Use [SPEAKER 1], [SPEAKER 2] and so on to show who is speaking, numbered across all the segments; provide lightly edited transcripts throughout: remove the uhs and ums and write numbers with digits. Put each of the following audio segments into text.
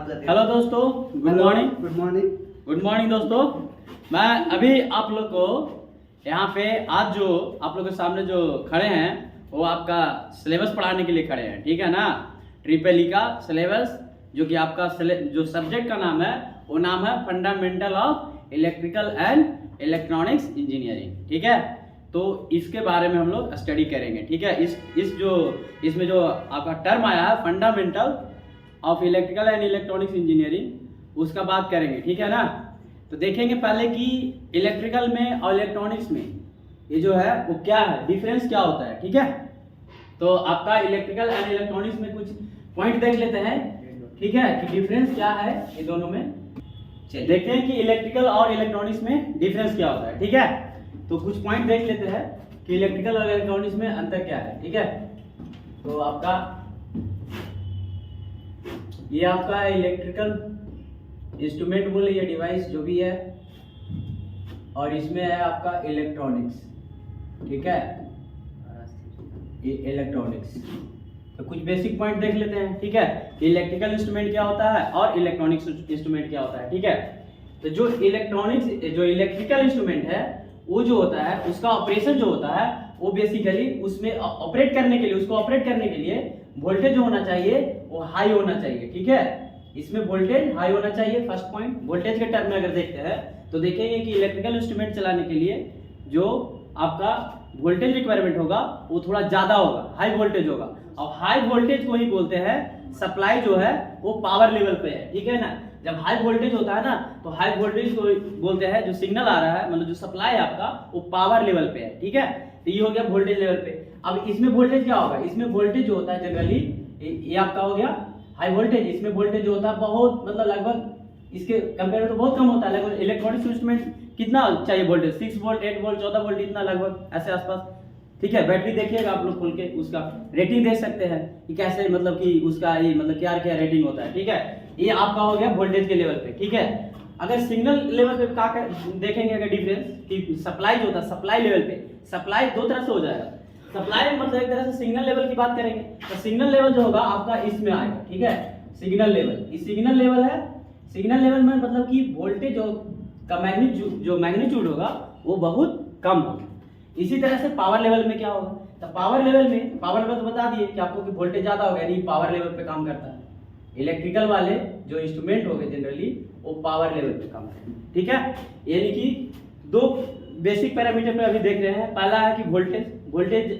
[SPEAKER 1] Hello दोस्तों, good morning. Good morning दोस्तों। मैं अभी आप लोग को यहाँ पे आज जो आप लोग के सामने जो खड़े हैं वो आपका सिलेबस पढ़ाने के लिए खड़े हैं, ठीक है ना। ट्रिपल ई का सिलेबस जो कि आपका जो सब्जेक्ट का नाम है वो नाम है fundamental of electrical and electronics engineering, ठीक है। तो इसके बारे में हम लोग स्टडी करेंगे, ठीक है। इसमें जो आपका टर्म आया है fundamental of electrical and electronics engineering, उसका बात करेंगे, ठीक है ना। तो देखेंगे पहले कि इलेक्ट्रिकल में और इलेक्ट्रॉनिक्स में ये जो है वो क्या है, डिफरेंस क्या होता है, ठीक है। तो आपका इलेक्ट्रिकल एंड इलेक्ट्रॉनिक्स में कुछ पॉइंट देख लेते हैं, ठीक है, कि डिफरेंस क्या है ये दोनों में। चलिए देखते हैं कि इलेक्ट्रिकल और इलेक्ट्रॉनिक्स में डिफरेंस क्या होता है, ठीक है। तो कुछ पॉइंट देख लेते हैं कि इलेक्ट्रिकल और इलेक्ट्रॉनिक्स में अंतर क्या है, ठीक है। तो आपका ये आपका इलेक्ट्रिकल इंस्ट्रूमेंट बोले या डिवाइस जो भी है, और इसमें है आपका इलेक्ट्रॉनिक्स, ठीक है, ये इलेक्ट्रॉनिक्स। तो कुछ बेसिक पॉइंट देख लेते हैं, ठीक है, कि इलेक्ट्रिकल इंस्ट्रूमेंट क्या होता है और इलेक्ट्रॉनिक्स इंस्ट्रूमेंट क्या होता है, ठीक है। तो जो इलेक्ट्रिकल इंस्ट्रूमेंट है वो जो होता है उसका ऑपरेशन जो होता है वो बेसिकली उसमें ऑपरेट करने के लिए वोल्टेज जो होना चाहिए वो हाई होना चाहिए, ठीक है। इसमें वोल्टेज हाई होना चाहिए, फर्स्ट पॉइंट। वोल्टेज के टर्म में अगर देखते हैं तो देखेंगे कि इलेक्ट्रिकल इंस्ट्रूमेंट चलाने के लिए जो आपका वोल्टेज रिक्वायरमेंट होगा वो थोड़ा ज्यादा होगा, हाई वोल्टेज होगा। और हाई वोल्टेज को ही बोलते हैं सप्लाई जो है वो पावर लेवल पे है, ठीक है ना। जब हाई वोल्टेज होता है ना तो हाई वोल्टेज को बोलते हैं जो सिग्नल आ रहा है, मतलब जो सप्लाई है आपका वो पावर लेवल पे है, ठीक है। तो ये हो गया वोल्टेज लेवल पे। अब इसमें वोल्टेज क्या होगा, इसमें वोल्टेज जो होता है जनरली ये आपका हो गया हाई वोल्टेज। इसमें वोल्टेज जो होता है बहुत, मतलब लगभग इसके कंपेयर में तो बहुत कम होता है। लगभग इलेक्ट्रॉनिक्स इंस्ट्रूमेंट कितना चाहिए वोल्टेज, 6 वोल्ट, 8 वोल्ट, 14 वोल्ट, इतना लगभग ऐसे आसपास, ठीक है। बैटरी देखिएगा आप लोग खोल के, उसका रेटिंग देख सकते हैं कि कैसे, मतलब कि उसका ये मतलब क्या क्या रेटिंग होता है, ठीक है। ये आपका हो गया वोल्टेज के लेवल पे, ठीक है। अगर सिग्नल लेवल पे क्या देखेंगे अगर डिफरेंस कि सप्लाई जो होता है, सप्लाई लेवल पे सप्लाई दो तरह से हो जाएगा। सप्लाई मतलब एक तरह से सिग्नल लेवल की बात करेंगे तो सिग्नल लेवल जो होगा आपका इसमें आएगा, ठीक है। सिग्नल लेवल, ये सिग्नल लेवल है। सिग्नल लेवल में मतलब कि वोल्टेज का मैग्नीट्यूड होगा वो बहुत कम होगा। इसी तरह से पावर लेवल में क्या होगा, तो पावर लेवल तो बता दिए कि आपको कि वोल्टेज ज्यादा होगा, यानी पावर लेवल पे काम करता है। इलेक्ट्रिकल वाले जो इंस्ट्रूमेंट हो गए जनरली वो पावर लेवल पे काम करते हैं, ठीक है। यानी कि दो बेसिक पैरामीटर पे अभी देख रहे हैं। पहला है कि वोल्टेज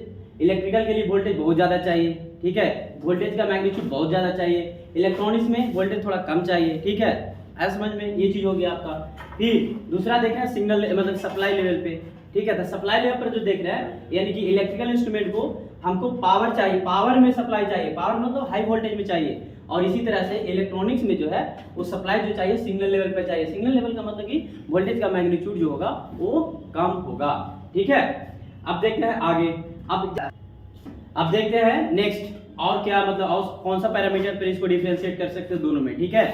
[SPEAKER 1] इलेक्ट्रिकल के लिए वोल्टेज बहुत ज्यादा चाहिए, ठीक है। वोल्टेज का मैग्नीट्यूड बहुत ज्यादा चाहिए। इलेक्ट्रॉनिक्स में वोल्टेज थोड़ा कम चाहिए, ठीक है। ऐसा समझ में ये चीज हो गया आपका। फिर दूसरा देख रहे हैं सिग्नल मतलब सप्लाई लेवल पे, ठीक है। तो सप्लाई लेवल पर जो देख रहे हैं यानी कि इलेक्ट्रिकल इंस्ट्रूमेंट को हमको पावर चाहिए, पावर में सप्लाई चाहिए, पावर मतलब हाई वोल्टेज में चाहिए। और इसी तरह से इलेक्ट्रॉनिक्स में जो है वो सप्लाई जो चाहिए सिग्नल लेवल पे चाहिए। सिग्नल लेवल का मतलब कि वोल्टेज का मैग्नीट्यूड जो होगा वो कम होगा, ठीक है। अब देखते हैं आगे। अब देखते हैं नेक्स्ट और क्या, मतलब और कौन सा पैरामीटर पर इसको डिफरेंशिएट कर सकते हैं दोनों में, ठीक है।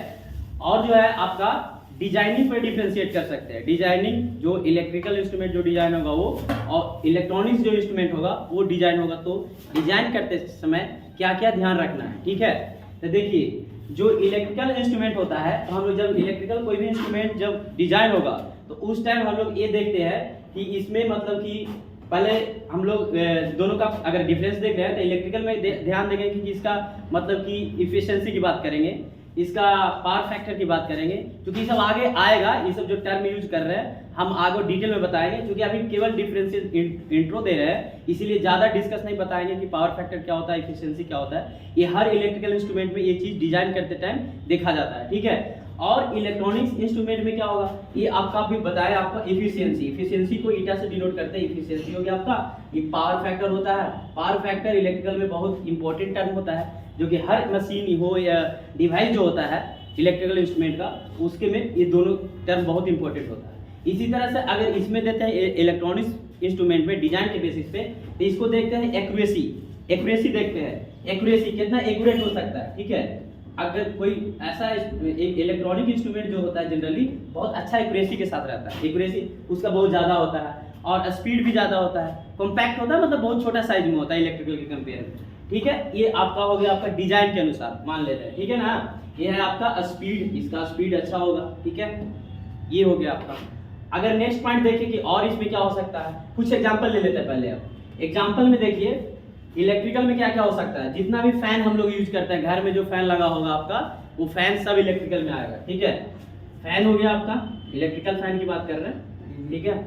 [SPEAKER 1] और जो है आपका डिजाइनिंग पर डिफरेंशिएट कर सकते हैं। डिजाइनिंग जो इलेक्ट्रिकल इंस्ट्रूमेंट जो डिजाइन होगा वो, और इलेक्ट्रॉनिक्स जो इंस्ट्रूमेंट होगा वो डिजाइन होगा। तो डिजाइन करते समय क्या क्या ध्यान रखना है, ठीक है। तो देखिए जो इलेक्ट्रिकल इंस्ट्रूमेंट होता है तो हम लोग जब इलेक्ट्रिकल कोई भी इंस्ट्रूमेंट जब डिजाइन होगा तो उस टाइम हम लोग ये देखते हैं कि इसमें मतलब कि पहले हम लोग दोनों का अगर डिफरेंस देख रहे हैं तो इलेक्ट्रिकल में ध्यान देंगे कि इसका मतलब कि इफिशिएंसी की बात करेंगे, इसका पावर फैक्टर की बात करेंगे, क्योंकि ये सब आगे आएगा। ये सब जो टर्म यूज कर रहे हैं हम आगे डिटेल में बताएंगे, क्योंकि अभी केवल डिफरेंशियल इंट्रो दे रहे हैं, इसीलिए ज्यादा डिस्कस नहीं बताएंगे कि पावर फैक्टर क्या होता है, इफिशिएंसी क्या होता है। ये हर इलेक्ट्रिकल इंस्ट्रूमेंट में ये चीज डिजाइन करते टाइम देखा जाता है, ठीक है। और इलेक्ट्रॉनिक्स इंस्ट्रूमेंट में क्या होगा ये आपका भी बताया, आपका इफिशिएंसी को ईटा से डिनोट करते हैं। इफिशिएंसी हो गया आपका, ये पावर फैक्टर होता है। पावर फैक्टर इलेक्ट्रिकल में बहुत इंपॉर्टेंट टर्म होता है, जो कि हर मशीन हो या डिवाइस जो होता है इलेक्ट्रिकल इंस्ट्रूमेंट का, उसके में ये दोनों टर्म बहुत इंपॉर्टेंट होता है। इसी तरह से अगर इसमें देते हैं इलेक्ट्रॉनिक्स इंस्ट्रूमेंट में डिजाइन के बेसिस पे, तो इसको देखते हैं एक्यूरेसी देखते हैं। एक्यूरेसी कितना एक्यूरेट हो सकता है, ठीक है। अगर कोई ऐसा इलेक्ट्रॉनिक इंस्ट्रूमेंट जो होता है जनरली बहुत अच्छा एक्यूरेसी के साथ रहता है, एक्यूरेसी उसका बहुत ज़्यादा होता है और स्पीड भी ज़्यादा होता है, कॉम्पैक्ट होता है, मतलब बहुत छोटा साइज में होता है इलेक्ट्रिकल के कंपेयर में, ठीक है। ये आपका हो गया आपका डिजाइन के अनुसार मान लेते हैं, ठीक है ना।
[SPEAKER 2] ये है आपका स्पीड, इसका स्पीड अच्छा होगा, ठीक है। ये हो गया आपका। अगर नेक्स्ट पॉइंट देखें कि और इसमें क्या हो सकता है, कुछ एग्जांपल ले लेते हैं पहले। अब एग्जांपल में देखिए इलेक्ट्रिकल में क्या क्या हो सकता है। जितना भी फैन हम लोग यूज करते हैं, घर में जो फैन लगा होगा आपका, वो फैन सब इलेक्ट्रिकल में आएगा, ठीक है। फैन हो गया आपका, इलेक्ट्रिकल फैन की बात कर रहे हैं, ठीक है,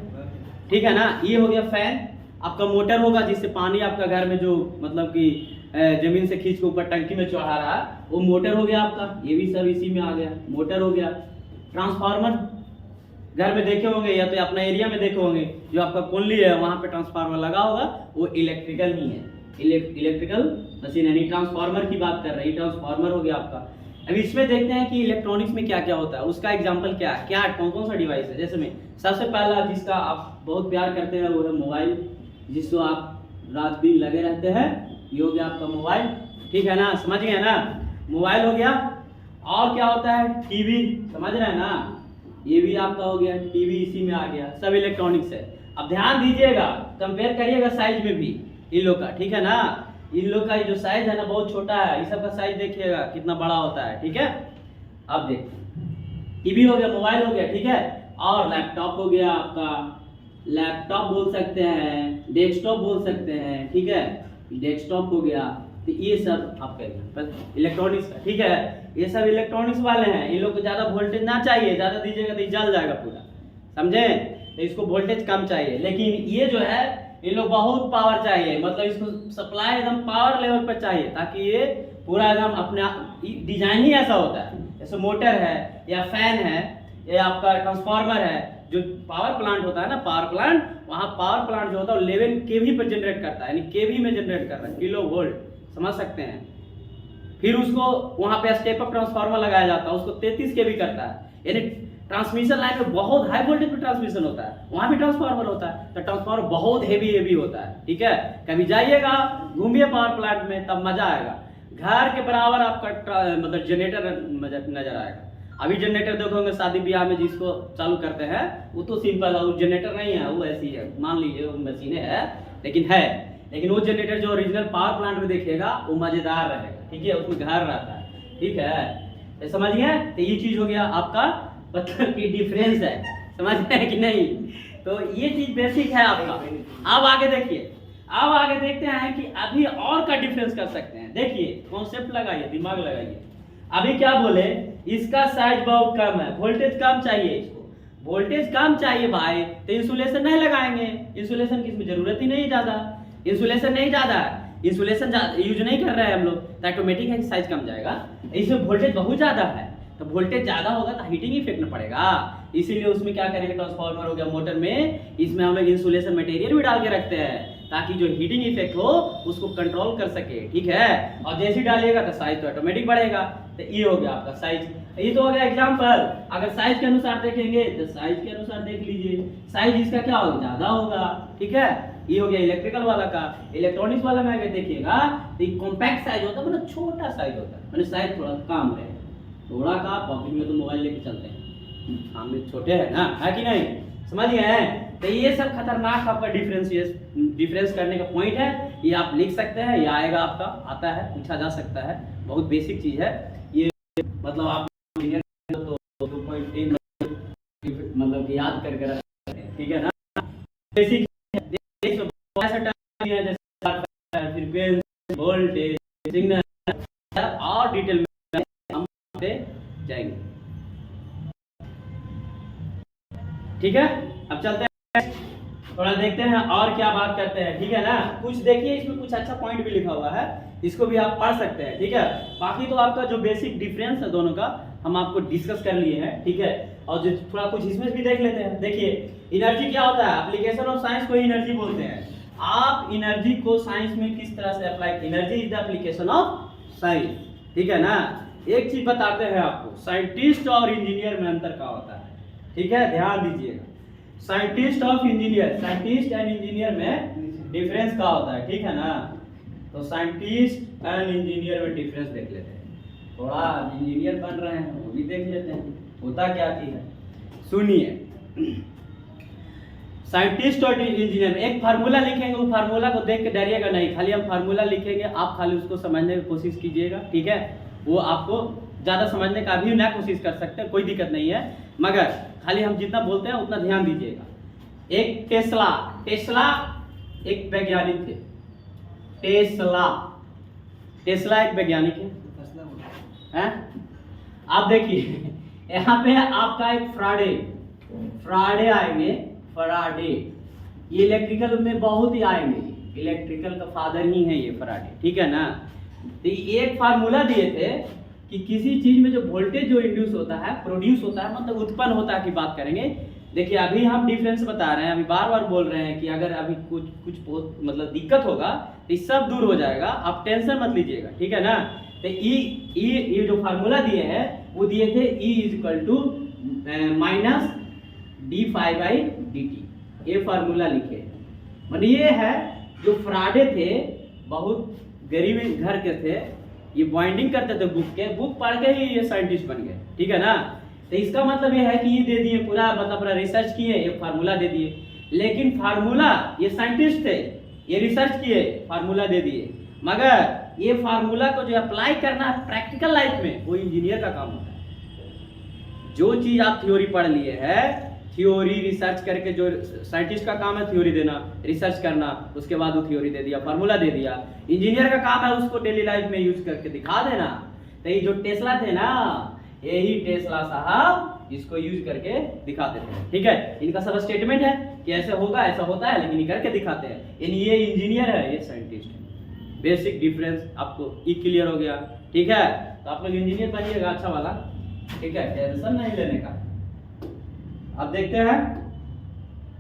[SPEAKER 2] ठीक है ना। ये हो गया फैन। आपका मोटर होगा जिससे पानी आपका घर में जो मतलब कि जमीन से खींच के ऊपर टंकी में चढ़ा रहा है, वो मोटर हो गया आपका। ये भी सब इसी में आ गया, मोटर हो गया। ट्रांसफार्मर घर में देखे होंगे या तो अपना एरिया में देखे होंगे, जो आपका कुंडली है वहां पे ट्रांसफार्मर लगा होगा, वो इलेक्ट्रिकल ही है, इलेक्ट्रिकल मशीन यानी ट्रांसफार्मर की बात कर रहे हैं। ट्रांसफार्मर हो गया आपका। अब इसमें देखते हैं कि इलेक्ट्रॉनिक्स में क्या क्या होता है, उसका एग्जांपल क्या है, क्या कौन कौन सा डिवाइस है। जैसे में सबसे पहला जिसका आप बहुत प्यार करते हैं वो है मोबाइल, जिसको आप रात दिन लगे रहते हैं, ये हो गया आपका मोबाइल, ठीक है ना, समझ गए ना। मोबाइल हो गया। और क्या होता है, टीवी, समझ रहे हैं ना, ये भी आपका हो गया, टीवी इसी में आ गया, सब इलेक्ट्रॉनिक्स है। अब ध्यान दीजिएगा, कंपेयर करिएगा साइज में भी इन लोग का, ठीक है ना। इन लोग का जो साइज है ना बहुत छोटा है, इस सब का साइज देखिएगा कितना बड़ा होता है, ठीक है। अब देखिए टीवी हो गया, मोबाइल हो गया, ठीक है। और लैपटॉप हो गया आपका, लैपटॉप बोल सकते हैं, डेस्कटॉप बोल सकते हैं, ठीक है, डेस्कटॉप हो गया। तो ये सब आपका इलेक्ट्रॉनिक्स का, ठीक है। ये सब इलेक्ट्रॉनिक्स वाले हैं। इन लोग को ज़्यादा वोल्टेज ना चाहिए, ज़्यादा दीजिएगा तो जल जाएगा पूरा, समझे। तो इसको वोल्टेज कम चाहिए। लेकिन ये जो है इन लोग बहुत पावर चाहिए, मतलब इसको सप्लाई एकदम पावर लेवल पर चाहिए, ताकि ये पूरा एकदम अपने डिजाइन ही ऐसा होता है। जैसे मोटर है या फैन है या आपका ट्रांसफार्मर है, जो पावर प्लांट होता है ना, पावर प्लांट, वहाँ पावर प्लांट जो होता है 11 केवी पर जनरेट करता है, यानी केवी में जनरेट कर रहा है, किलो वोल्ट, समझ सकते हैं। फिर उसको वहाँ पे स्टेप अप ट्रांसफार्मर लगाया जाता है, उसको 33 केवी करता है, यानी ट्रांसमिशन लाइन में बहुत हाई वोल्टेज पे ट्रांसमिशन होता है, वहाँ भी ट्रांसफार्मर होता है। तो ट्रांसफार्मर बहुत हेवी होता है, ठीक है। कभी जाइएगा घूमिए पावर प्लांट में, तब मजा आएगा। घर के बराबर आपका मतलब जनरेटर नजर आएगा। अभी जनरेटर देखोगे शादी ब्याह में जिसको चालू करते हैं, वो तो सिंपल है, वो जनरेटर नहीं है, वो ऐसी है, मान लीजिए वो मशीनें है, लेकिन वो जनरेटर जो ओरिजिनल पावर प्लांट में देखिएगा वो मजेदार रहेगा, ठीक है, उसमें घर रहता है, ठीक है। तो समझ गए। तो ये चीज हो गया आपका, मतलब की डिफरेंस है, समझ रहे हैं कि नहीं। तो ये चीज बेसिक है आपका। अब आगे देखिए, अब आगे देखते हैं कि अभी और का डिफरेंस कर सकते हैं। देखिए कॉन्सेप्ट लगाइए, दिमाग लगाइए। अभी क्या बोले, इसका साइज बहुत कम है, वोल्टेज कम चाहिए, इसको वोल्टेज कम चाहिए भाई, तो इंसुलेशन नहीं लगाएंगे। इंसुलेशन की इसमें जरूरत ही नहीं ज्यादा, इंसुलेशन नहीं ज्यादा है, इंसुलेशन यूज नहीं कर रहे हैं हम लोग, तो ऑटोमेटिक है कि साइज कम जाएगा। इसमें वोल्टेज बहुत ज्यादा है, तो वोल्टेज ज्यादा होगा तो हीटिंग इफेक्ट न पड़ेगा, इसीलिए उसमें क्या करेंगे, ट्रांसफार्मर हो गया, मोटर में, इसमें हम लोग इंसुलेशन मटेरियल भी डाल के रखते हैं, ताकि जो हीटिंग इफेक्ट हो उसको कंट्रोल कर सके, ठीक है। और जैसे ही डालिएगा तो साइज तो ऑटोमेटिक बढ़ेगा। तो ये हो गया आपका साइज, ये तो हो गया एग्जांपल। अगर साइज के अनुसार देखेंगे तो साइज के अनुसार देख लीजिए, साइज इसका क्या होगा, ज्यादा होगा, ठीक है। ये हो गया इलेक्ट्रिकल वाला का। इलेक्ट्रॉनिक्स वाला में अगर देखिएगा तो ये कॉम्पैक्ट साइज होता है, मतलब छोटा साइज होता है, मतलब साइज थोड़ा कम है, थोड़ा का पॉकेट में तो मोबाइल लेके चलते हैं, हम भी छोटे हैं ना, है कि नहीं, समझ गए। तो ये सब खतरनाक आपका डिफरेंस करने का पॉइंट है, ये आप लिख सकते हैं, ये आएगा आपका, आता है, पूछा जा सकता है, बहुत बेसिक चीज है ये, मतलब आप तो 2.3 मतलब याद करके रख सकते हैं, ठीक है ना। बेसिक फ्रीक्वेंसी, वोल्टेज, सिग्नल और डिटेल में हम जाएंगे, ठीक है। अब चलते हैं, थोड़ा देखते हैं और क्या बात करते हैं, ठीक है ना। कुछ देखिए इसमें कुछ अच्छा पॉइंट भी लिखा हुआ है, इसको भी आप पढ़ सकते हैं, ठीक है। बाकी तो आपका जो बेसिक डिफरेंस है दोनों का हम आपको डिस्कस कर लिए हैं, ठीक है। और जो थोड़ा कुछ इसमें भी देख लेते हैं। देखिए एनर्जी क्या होता है, एप्लीकेशन ऑफ साइंस को एनर्जी बोलते हैं। आप एनर्जी को साइंस में किस तरह से apply, energy is the application of science, ठीक है ना। एक चीज बताते हैं आपको, साइंटिस्ट और इंजीनियर में अंतर क्या होता है, ठीक है, ध्यान दीजिएगा। Scientist of engineer, scientist and engineer में डिफरेंस क्या होता है, ठीक है ना। तो साइंटिस्ट एंड इंजीनियर में डिफरेंस देख लेते हैं, थोड़ा इंजीनियर बन रहे हैं वो भी देख लेते हैं होता क्या चीज है। सुनिए, साइंटिस्ट और इंजीनियर में एक फार्मूला लिखेंगे, वो फार्मूला को देख के डरिएगा नहीं, खाली हम फार्मूला लिखेंगे, आप खाली उसको समझने की कोशिश कीजिएगा, ठीक है। वो आपको ज़्यादा समझने का भी ना कोशिश कर सकते हैं, कोई दिक्कत नहीं है, मगर खाली हम जितना बोलते हैं उतना ध्यान दीजिएगा। एक टेस्ला, टेस्ला एक वैज्ञानिक थे। टेस्ला एक वैज्ञानिक है? आप देखिए यहाँ पे आपका एक फ्राडे आएंगे, फ्राडे, ये इलेक्ट्रिकल में बहुत ही आएंगे, इलेक्ट्रिकल का फादर ही है ये फ्राडे, ठीक है ना। तो एक फार्मूला दिए थे कि किसी चीज में जो वोल्टेज जो इंड्यूस होता है, प्रोड्यूस होता है, मतलब उत्पन्न होता है की बात करेंगे। देखिए अभी हम डिफरेंस बता रहे हैं, अभी बार बार बोल रहे हैं कि अगर अभी कुछ मतलब दिक्कत होगा तो ये सब दूर हो जाएगा, आप टेंशन मत लीजिएगा, ठीक है ना। तो ये जो फार्मूला दिए हैं वो दिए थे E माइनस d∅dt, ये फार्मूला लिखे। मतलब ये है जो फ्राडे थे, बहुत गरीब घर के थे, ये बाइंडिंग करते थे बुक पढ़ के ही ये साइंटिस्ट बन गए, ठीक है ना। तो इसका मतलब ये है कि ये दे दिए पूरा, मतलब पूरा रिसर्च किए, एक फार्मूला दे दिए, लेकिन फार्मूला, ये साइंटिस्ट थे, ये रिसर्च किए, फार्मूला दे दिए, मगर ये फार्मूला को जो अप्लाई करना है प्रैक्टिकल लाइफ में, वो इंजीनियर का काम होता है। जो चीज आप थ्योरी पढ़ लिए है, थ्योरी रिसर्च करके, जो साइंटिस्ट का काम है थ्योरी देना, रिसर्च करना, उसके बाद वो थ्योरी दे दिया, फार्मूला दे दिया। इंजीनियर का काम है उसको डेली लाइफ में यूज करके दिखा देना। तो ये जो टेस्ला थे ना, यही टेस्ला साहब इसको यूज करके दिखा देते हैं, ठीक है। इनका सब स्टेटमेंट है कि ऐसे होगा, ऐसा होता है, लेकिन ये करके दिखाते हैं। यानी ये इंजीनियर है, ये साइंटिस्ट है। बेसिक डिफरेंस आपको क्लियर हो गया, ठीक है। तो आप लोग इंजीनियर बनिएगा अच्छा वाला, ठीक है, टेंशन नहीं लेने का। अब देखते हैं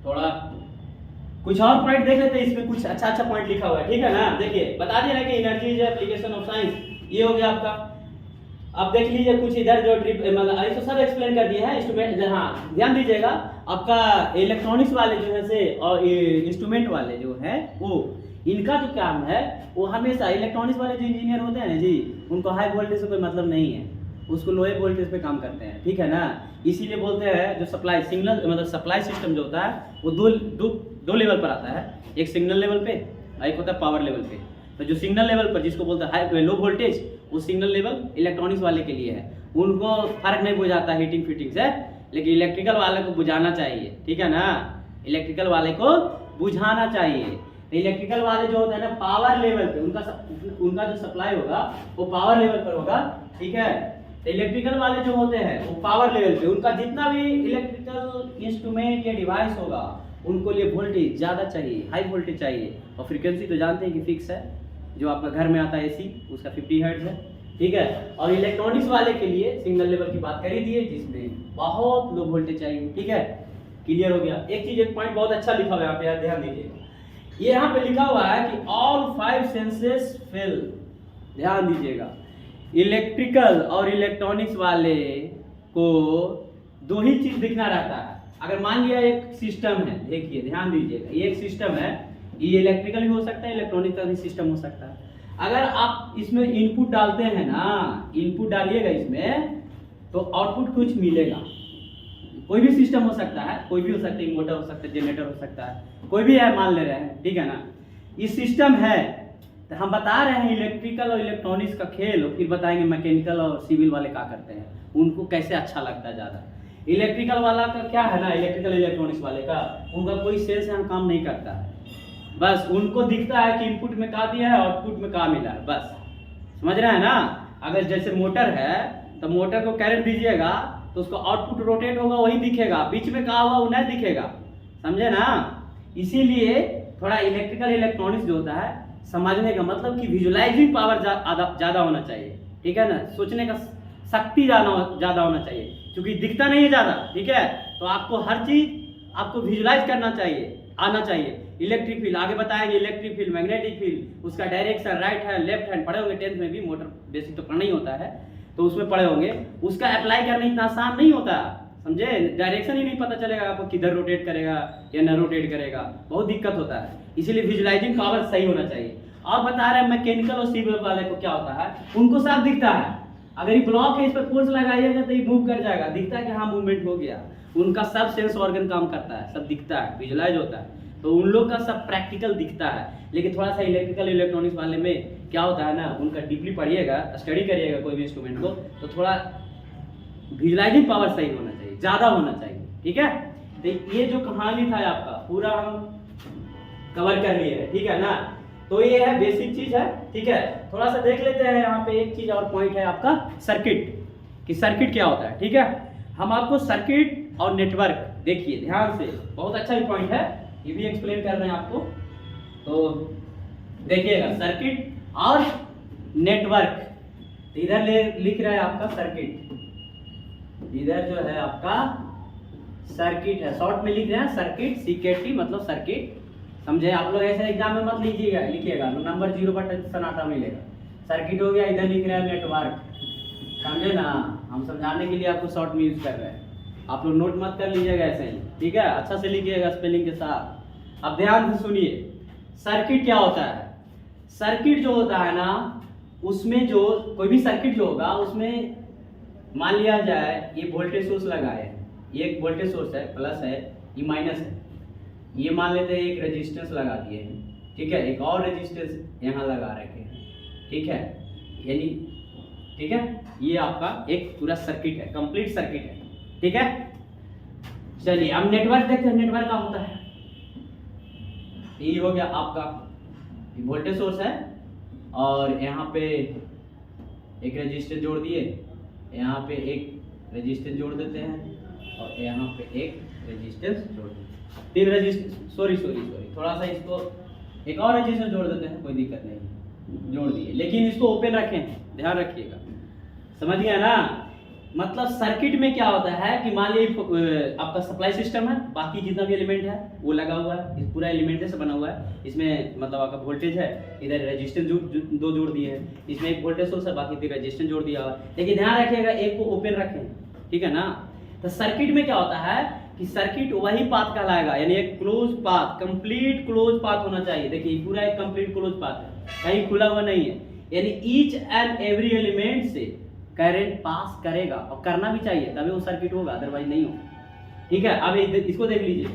[SPEAKER 2] थोड़ा कुछ और पॉइंट देख लेते हैं, इसमें कुछ अच्छा पॉइंट लिखा हुआ है, ठीक है ना। देखिए बता दिया ना कि energy is application of science, ये हो गया आपका। अब देख लीजिए कुछ इधर जो मतलब ऐसा सब एक्सप्लेन कर दिया है इंस्ट्रूमेंट। हाँ ध्यान दीजिएगा, आपका इलेक्ट्रॉनिक्स वाले जो है से और इंस्ट्रूमेंट वाले जो है वो, इनका जो काम है वो हमेशा, इलेक्ट्रॉनिक्स वाले जो इंजीनियर होते हैं ना जी, उनको हाई वोल्टेज से कोई मतलब नहीं है, उसको लोहे वोल्टेज पे काम करते हैं, ठीक है ना। इसीलिए बोलते हैं जो सप्लाई सिग्नल, मतलब सप्लाई सिस्टम जो होता है वो दो लेवल पर आता है, एक सिग्नल लेवल पे, एक होता है पावर लेवल पे। तो जो सिग्नल लेवल पर जिसको बोलते हैं हाई लो वोल्टेज, वो सिग्नल लेवल इलेक्ट्रॉनिक्स वाले के लिए है, उनको फर्क नहीं बुझाता हीटिंग फिटिंग से, लेकिन इलेक्ट्रिकल वाले को बुझाना चाहिए, ठीक है ना। इलेक्ट्रिकल वाले को बुझाना चाहिए। तो इलेक्ट्रिकल वाले जो होते हैं ना पावर लेवल पे, उनका जो सप्लाई होगा वो पावर लेवल पर होगा, ठीक है। तो इलेक्ट्रिकल वाले जो होते हैं वो पावर लेवल पे, उनका जितना भी इलेक्ट्रिकल इंस्ट्रूमेंट या डिवाइस होगा उनको लिए वोल्टेज ज़्यादा चाहिए, हाई वोल्टेज चाहिए। और फ्रीक्वेंसी तो जानते हैं कि फिक्स है, जो आपका घर में आता है एसी उसका 50 हर्ट्ज है, ठीक है। और इलेक्ट्रॉनिक्स वाले के लिए सिग्नल लेवल की बात करी दी है, जिसमें बहुत लो वोल्टेज चाहिए, ठीक है। क्लियर हो गया। एक पॉइंट बहुत अच्छा लिखा हुआ है यहाँ पे, ध्यान दीजिए। ये यहाँ पे लिखा हुआ है कि ऑल 5 सेंसेस फेल, ध्यान दीजिएगा। इलेक्ट्रिकल और इलेक्ट्रॉनिक्स वाले को दो ही चीज दिखना रहता है। अगर मान लिया एक सिस्टम है, देखिए ध्यान दीजिएगा, ये एक सिस्टम है, ये इलेक्ट्रिकल भी हो सकता है, इलेक्ट्रॉनिक का भी सिस्टम हो सकता है। अगर आप इसमें इनपुट डालते हैं ना, इनपुट डालिएगा इसमें तो आउटपुट कुछ मिलेगा। कोई भी सिस्टम हो सकता है, कोई भी हो सकता है, मोटर हो सकता है, जनरेटर हो सकता है, कोई भी है मान ले रहे हैं, ठीक है ना। ये सिस्टम है, तो हम बता रहे हैं इलेक्ट्रिकल और इलेक्ट्रॉनिक्स का खेल, और फिर बताएंगे मैकेनिकल और सिविल वाले क्या करते हैं, उनको कैसे अच्छा लगता है ज़्यादा। इलेक्ट्रिकल वाला का क्या है ना, इलेक्ट्रिकल इलेक्ट्रॉनिक्स वाले का उनका कोई सेल्स यहाँ काम नहीं करता है, बस उनको दिखता है कि इनपुट में क्या दिया है, आउटपुट में क्या मिला है, बस समझ रहे हैं ना। अगर जैसे मोटर है तो मोटर को करंट दीजिएगा तो उसका आउटपुट रोटेट होगा, वही दिखेगा, बीच में क्या हुआ वो नहीं दिखेगा, समझे ना। इसीलिए थोड़ा इलेक्ट्रिकल इलेक्ट्रॉनिक्स जो होता है समझने का मतलब कि विजुअलाइजिंग पावर ज़्यादा होना चाहिए, ठीक है ना, सोचने का शक्ति ज़्यादा होना चाहिए, क्योंकि दिखता नहीं है ज़्यादा, ठीक है। तो आपको हर चीज़ आपको विजुअलाइज करना चाहिए, आना चाहिए। इलेक्ट्रिक फील्ड आगे बताएंगे, इलेक्ट्रिक फील्ड, मैग्नेटिक फील्ड, उसका direction right hand left hand पढ़े होंगे 10th में भी, मोटर बेसिक तो पढ़ना ही होता है तो उसमें पढ़े होंगे। उसका अप्लाई करना इतना आसान नहीं होता, समझे। डायरेक्शन ही नहीं पता चलेगा आपको किधर रोटेट करेगा या न रोटेट करेगा, बहुत दिक्कत होता है। इसीलिए विजुअलाइजिंग पावर सही होना चाहिए। और बता रहे हैं मैकेनिकल और सिविल वाले को क्या होता है, उनको साफ दिखता है, अगर ये ब्लॉक है इस पर फोर्स लगाइएगा तो ये मूव कर जाएगा, दिखता है कि हाँ मूवमेंट हो गया। उनका सब सेंस ऑर्गन काम करता है, सब दिखता है, विजुअलाइज होता है। तो उन लोग का सब प्रैक्टिकल दिखता है, लेकिन थोड़ा सा इलेक्ट्रिकल इलेक्ट्रॉनिक्स वाले में क्या होता है ना, उनका डीपली पढ़िएगा, स्टडी करिएगा कोई भी इंस्ट्रूमेंट को, तो थोड़ा विजुअलाइजिंग पावर सही होना चाहिए, ज़्यादा होना चाहिए, ठीक है। तो ये जो कहानी था आपका पूरा हम कवर कर लिए है, ठीक है ना। तो ये है बेसिक चीज है, ठीक है। थोड़ा सा देख लेते हैं यहाँ पे एक चीज और पॉइंट है आपका सर्किट, कि सर्किट क्या होता है, ठीक है। हम आपको सर्किट और नेटवर्क, देखिए ध्यान से, बहुत अच्छा ही पॉइंट है, ये भी एक्सप्लेन कर रहे हैं आपको। तो देखिएगा सर्किट और नेटवर्क, तो इधर लिख रहा है आपका सर्किट, इधर जो है आपका सर्किट है, शॉर्ट में लिख रहे हैं सर्किट, सीकेटी मतलब सर्किट, समझे। आप लोग ऐसे एग्जाम में मत लिखिएगा नंबर 0 पर सन्नाटा मिलेगा। सर्किट हो गया, इधर लिख रहे हैं नेटवर्क, समझे ना, हम समझाने के लिए आपको शॉर्ट में यूज कर रहे हैं, आप लोग नोट मत कर लीजिएगा ऐसे ही, ठीक है, अच्छा से लिखिएगा स्पेलिंग के साथ। अब ध्यान से सुनिए, सर्किट क्या होता है। सर्किट जो होता है ना, उसमें जो कोई भी सर्किट जो होगा उसमें मान लिया जाए ये वोल्टेज सोर्स लगा है, ये एक वोल्टेज सोर्स है, प्लस है, ये माइनस है, ये मान लेते हैं एक रेजिस्टेंस लगा दिए हैं, ठीक है, एक और रेजिस्टेंस यहाँ लगा रखे हैं, ठीक है, यानी ठीक है, ये आपका एक पूरा सर्किट है, कंप्लीट सर्किट है, ठीक है। चलिए अब नेटवर्क देखते हैं, नेटवर्क क्या होता है। ये हो गया आपका वोल्टेज सोर्स है, और यहाँ पे एक रेजिस्टेंस जोड़ दिए, यहाँ पे एक रेजिस्टेंस जोड़ देते हैं, और यहाँ पे एक रेजिस्टेंस जोड़ देते हैं, 3 रेजिस्टेंस, सॉरी थोड़ा सा इसको एक और रेजिस्टेंस जोड़ देते हैं, कोई दिक्कत नहीं, जोड़ दिए, लेकिन इसको ओपन रखें, ध्यान रखिएगा, समझ गया ना। मतलब सर्किट में क्या होता है कि मान लीजिए आपका सप्लाई सिस्टम है, बाकी जितना भी एलिमेंट है वो लगा हुआ है, इस पूरा एलिमेंट से बना हुआ है, इसमें मतलब आपका वोल्टेज है, इधर रेजिस्टेंस 2 जोड़ दिए हैं, इसमें एक वोल्टेज सोर्स है, बाकी 3 रेजिस्टेंस जोड़ दिया हुआ है, लेकिन ध्यान रखिएगा एक को ओपन रखें, ठीक है ना। तो सर्किट में क्या होता है कि सर्किट वही पाथ कहलाएगा, यानी एक close path, complete close path होना चाहिए। देखिए पूरा एक कंप्लीट क्लोज पाथ है, कहीं खुला हुआ नहीं है, यानी ईच एंड एवरी एलिमेंट से करंट पास करेगा, और करना भी चाहिए, तभी वो सर्किट होगा, अदरवाइज नहीं होगा, ठीक है। अब इसको देख लीजिए,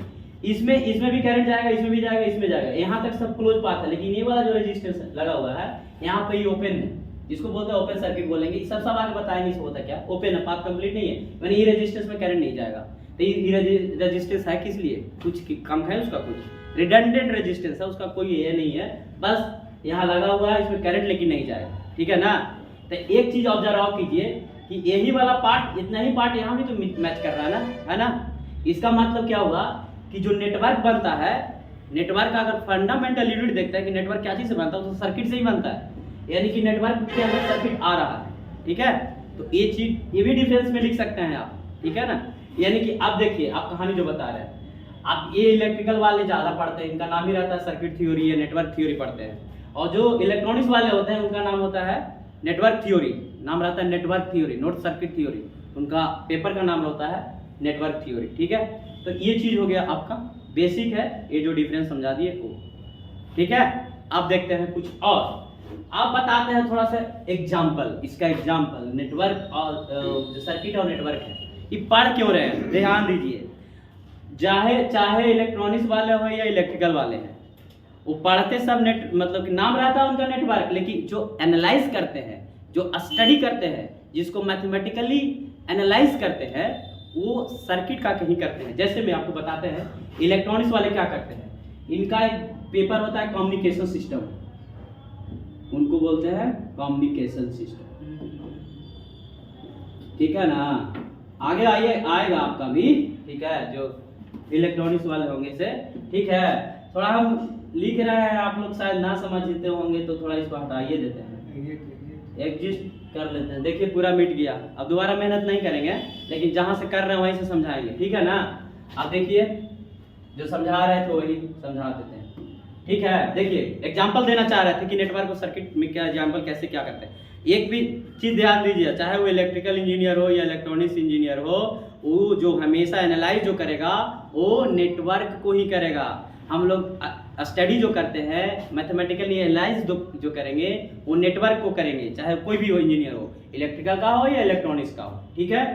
[SPEAKER 2] इसमें भी करंट जाएगा, इसमें भी जाएगा, इसमें जाएगा, यहाँ तक सब क्लोज पाथ है, लेकिन ये वाला जो रेजिस्टेंस लगा हुआ है यहाँ पे ये ओपन है, जिसको बोलते हैं ओपन सर्किट बोलेंगे, सब आगे बताएंगे इसको होता क्या, ओपन है, पाथ कंप्लीट नहीं है, यानी ये रेजिस्टेंस में करंट नहीं जाएगा। तो ये रेजिस्टेंस है किस लिए, कुछ कम है उसका, कुछ रिडंडेंट रेजिस्टेंस है, उसका कोई ये नहीं है, बस यहाँ लगा हुआ है, इसमें करंट लेकिन नहीं जाएगा, ठीक है ना। तो एक चीज ऑब्जर्व कीजिए कि यही वाला पार्ट, इतना ही पार्ट यहाँ भी तो मैच कर रहा है ना। इसका मतलब क्या हुआ कि जो नेटवर्क बनता है, नेटवर्क का अगर फंडामेंटल यूनिट देखता है कि नेटवर्क क्या चीज से बनता है, तो सर्किट से ही बनता है, यानी कि नेटवर्क के अंदर सर्किट आ रहा है, ठीक है। तो ये चीज ये भी डिफरेंस में लिख सकते हैं आप, ठीक है ना। यानी कि आप देखिए, आप कहानी जो बता रहे हैं, आप ये इलेक्ट्रिकल वाले ज्यादा पढ़ते हैं, इनका नाम ही रहता है सर्किट थ्योरी या नेटवर्क थ्योरी पढ़ते हैं, और जो इलेक्ट्रॉनिक्स वाले होते हैं उनका नाम होता है नेटवर्क थ्योरी, नाम रहता है network theory, not circuit theory, उनका पेपर का नाम होता है नेटवर्क थ्योरी, ठीक है। तो ये चीज हो गया आपका बेसिक है, ये जो डिफरेंस समझा दिए वो, ठीक है। अब देखते हैं कुछ और, आप बताते हैं थोड़ा सा एग्जाम्पल, इसका एग्जाम्पल नेटवर्क और जो सर्किट और नेटवर्क है, ये पढ़ क्यों रहे हैं, ध्यान दीजिए। चाहे इलेक्ट्रॉनिक्स वाले हो या इलेक्ट्रिकल वाले हैं, वो पढ़ते सब नेट, मतलब कि नाम रहता है उनका नेटवर्क, लेकिन जो एनालाइज करते हैं, जो स्टडी करते हैं, जिसको मैथमेटिकली एनालाइज करते हैं, वो सर्किट का कहीं करते हैं। जैसे मैं आपको बताते हैं इलेक्ट्रॉनिक्स वाले क्या करते हैं, इनका एक पेपर होता है कम्युनिकेशन सिस्टम, उनको बोलते हैं कम्युनिकेशन सिस्टम, ठीक है ना। आगे आएगा आपका भी, ठीक है, जो इलेक्ट्रॉनिक्स वाले होंगे से, ठीक है। थोड़ा हम लिख रहे हैं, आप लोग शायद ना समझते होंगे, तो थोड़ा इसको हटाइए देते हैं, एग्जिस्ट कर लेते हैं। देखिए पूरा मिट गया, अब दोबारा मेहनत नहीं करेंगे, लेकिन जहां से कर रहे हैं वहीं से समझाएंगे, ठीक है ना। आप देखिए जो समझा रहे थे वही समझा देते हैं, ठीक है। देखिए एग्जाम्पल देना चाह रहे थे कि नेटवर्क और सर्किट में क्या एग्जाम्पल कैसे क्या करते हैं। एक भी चीज ध्यान दीजिए, चाहे वो इलेक्ट्रिकल इंजीनियर हो या इलेक्ट्रॉनिक्स इंजीनियर हो, वो जो हमेशा एनालाइज जो करेगा वो नेटवर्क को ही करेगा। हम लोग स्टडी जो करते हैं, मैथमेटिकली एनालाइज जो करेंगे वो नेटवर्क को करेंगे, चाहे कोई भी हो, इंजीनियर हो, इलेक्ट्रिकल का हो या इलेक्ट्रॉनिक्स का हो, ठीक है।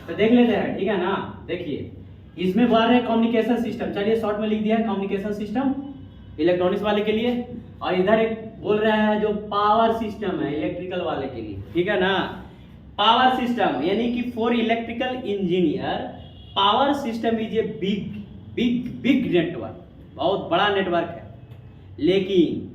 [SPEAKER 2] तो देख लेते हैं, ठीक है ना। देखिए इसमें बोल रहे हैं कम्युनिकेशन सिस्टम, चलिए शॉर्ट में लिख दिया है कम्युनिकेशन सिस्टम इलेक्ट्रॉनिक्स वाले के लिए, और इधर एक बोल रहा है जो पावर सिस्टम है इलेक्ट्रिकल वाले के लिए, ठीक है ना। पावर सिस्टम यानी कि for electrical engineer power system is a big big big network, बहुत बड़ा नेटवर्क है, लेकिन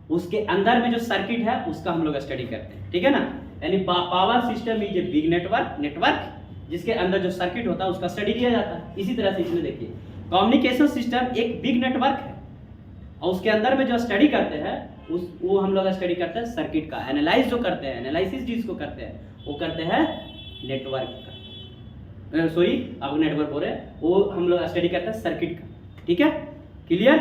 [SPEAKER 2] उसके अंदर में जो सर्किट है उसका हम लोग स्टडी करते हैं, ठीक है ना। यानी power system is a big network जिसके अंदर जो सर्किट होता है उसका स्टडी किया जाता है। इसी तरह से इसमें देखिए कम्युनिकेशन सिस्टम एक बिग नेटवर्क है और उसके अंदर में जो स्टडी करते हैं वो हम लोग स्टडी करते हैं सर्किट का, एनालाइज जो करते हैं, एनालिसिस जिसको करते हैं वो करते हैं नेटवर्क का, सॉरी आपको नेटवर्क बोल रहे हैं, वो हम लोग स्टडी करते हैं सर्किट का, ठीक है, क्लियर।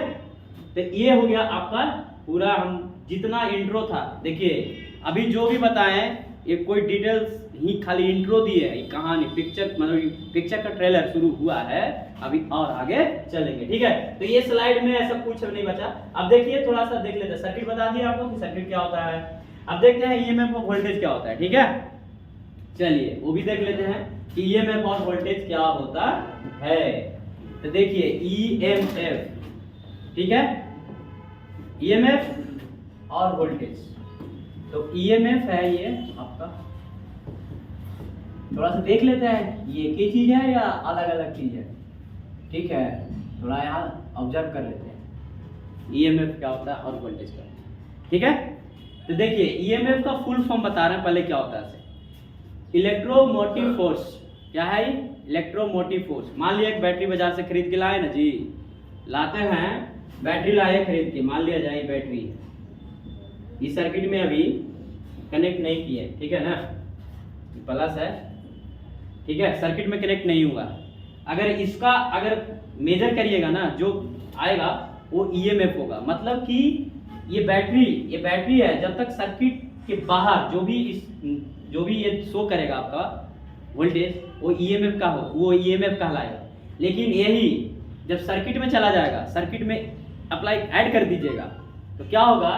[SPEAKER 2] तो ये हो गया आपका पूरा, हम जितना इंट्रो था, देखिए अभी जो भी बताएं ये कोई डिटेल्स ही खाली इंट्रो दी है, कहानी पिक्चर मतलब पिक्चर का ट्रेलर शुरू हुआ है, अभी और आगे चलेंगे, ठीक है। तो ये स्लाइड में ऐसा कुछ नहीं बचा। अब देखिए थोड़ा सा देख लेते हैं, सर्किट बता दिया आपको कि सर्किट क्या होता है। अब देखते हैं ईएमएफ और वोल्टेज क्या होता है, ठीक है, चलिए वो भी देख लेते हैं कि ईएमएफ और वोल्टेज क्या होता है। तो देखिए ईएमएफ, ठीक है, ईएमएफ और वोल्टेज। तो ईएमएफ है ये आपका, थोड़ा सा देख लेते हैं ये एक ही चीज है या अलग अलग चीज है, ठीक है, थोड़ा यहाँ ऑब्जर्व कर लेते हैं ईएमएफ क्या होता है और वोल्टेज क्या होता है, ठीक है। तो देखिए ईएमएफ का फुल फॉर्म बता रहे हैं, पहले क्या होता है, इलेक्ट्रोमोटिव फोर्स। क्या है इलेक्ट्रोमोटिव फोर्स। मान लिया एक बैटरी बाजार से खरीद के लाए ना जी, लाते हैं बैटरी लाए खरीद के, मान लिया जाए बैटरी इस सर्किट में अभी कनेक्ट नहीं किए, ठीक है ना, प्लस है, ठीक है, सर्किट में कनेक्ट नहीं हुआ। अगर इसका अगर मेजर करिएगा ना जो आएगा वो ईएमएफ होगा, मतलब कि ये बैटरी है, जब तक सर्किट के बाहर जो भी ये शो करेगा आपका वोल्टेज वो ईएमएफ का हो, वो ईएमएफ कहलाएगा। लेकिन यही जब सर्किट में चला जाएगा, सर्किट में अप्लाई ऐड कर दीजिएगा तो क्या होगा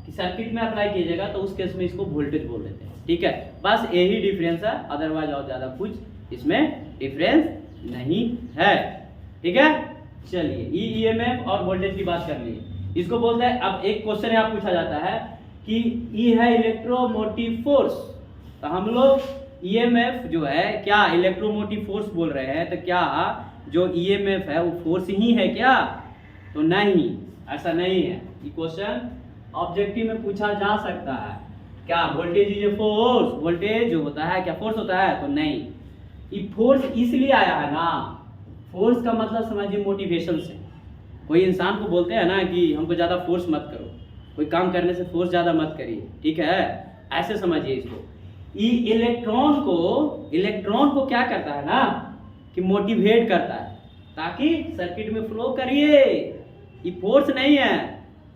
[SPEAKER 2] कि सर्किट में अप्लाई कीजिएगा तो उस केस में इसको वोल्टेज बोल देते हैं, ठीक है। बस यही डिफरेंस है, अदरवाइज और ज्यादा कुछ इसमें डिफरेंस नहीं है, ठीक है। चलिए ईएमएफ और वोल्टेज की बात कर ली, इसको बोलते हैं। अब एक क्वेश्चन यहाँ पूछा जाता है कि ई है इलेक्ट्रोमोटिव फोर्स, तो हम लोग ईएमएफ जो है क्या इलेक्ट्रोमोटिव फोर्स बोल रहे हैं, तो क्या जो ईएमएफ है वो फोर्स ही है क्या, तो नहीं, ऐसा नहीं है। ये क्वेश्चन ऑब्जेक्टिव में पूछा जा सकता है, क्या voltage is a force, voltage जो होता है क्या फोर्स होता है, तो नहीं। ये फोर्स इसलिए आया है ना, फोर्स का मतलब समझिए मोटिवेशन से। कोई इंसान को बोलते हैं ना कि हमको ज़्यादा फोर्स मत करो, कोई काम करने से फोर्स ज़्यादा मत करिए, ठीक है, ऐसे समझिए इसको। ये इलेक्ट्रॉन को क्या करता है ना कि मोटिवेट करता है ताकि सर्किट में फ्लो करिए। ये फोर्स नहीं है,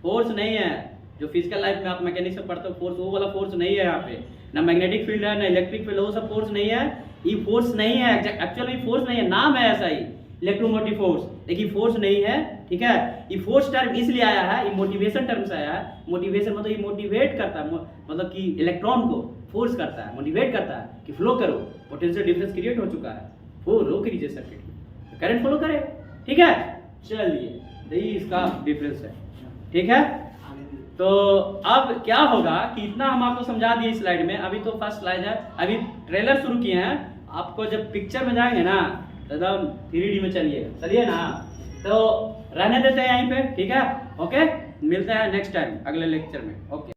[SPEAKER 2] फोर्स नहीं है जो फिजिकल लाइफ में आप मैकेनिक्स में पढ़ते हो, फोर्स वो वाला फोर्स नहीं है यहाँ पे, ना मैग्नेटिक फील्ड है ना इलेक्ट्रिक फील्ड, वो सब फोर्स नहीं है। ये फोर्स नहीं है, एक्चुअली फोर्स नहीं है, नाम है ऐसा ही इलेक्ट्रोमोटिव फोर्स, लेकिन फोर्स नहीं है, ठीक है। ये फोर्स टर्म इसलिए आया है, ये मोटिवेशन टर्म से आया है। मोटिवेशन मतलब ये मोटिवेट करता है, मतलब कि इलेक्ट्रॉन को फोर्स करता है, मोटिवेट करता है कि फ्लो करो, पोटेंशियल डिफरेंस क्रिएट हो चुका है, फ्लो कीजिए सर्किट में, करंट फ्लो करे, ठीक है। चलिए यही इसका डिफरेंस है, ठीक है। तो अब क्या होगा कि इतना हम आपको समझा दिए स्लाइड में, अभी तो फर्स्ट स्लाइड है, अभी ट्रेलर शुरू किए हैं। आपको जब पिक्चर में जाएंगे ना एकदम 3D में चलिए ना, तो रहने देते हैं यहीं पे, ठीक है, ओके। मिलते हैं नेक्स्ट टाइम अगले लेक्चर में, ओके।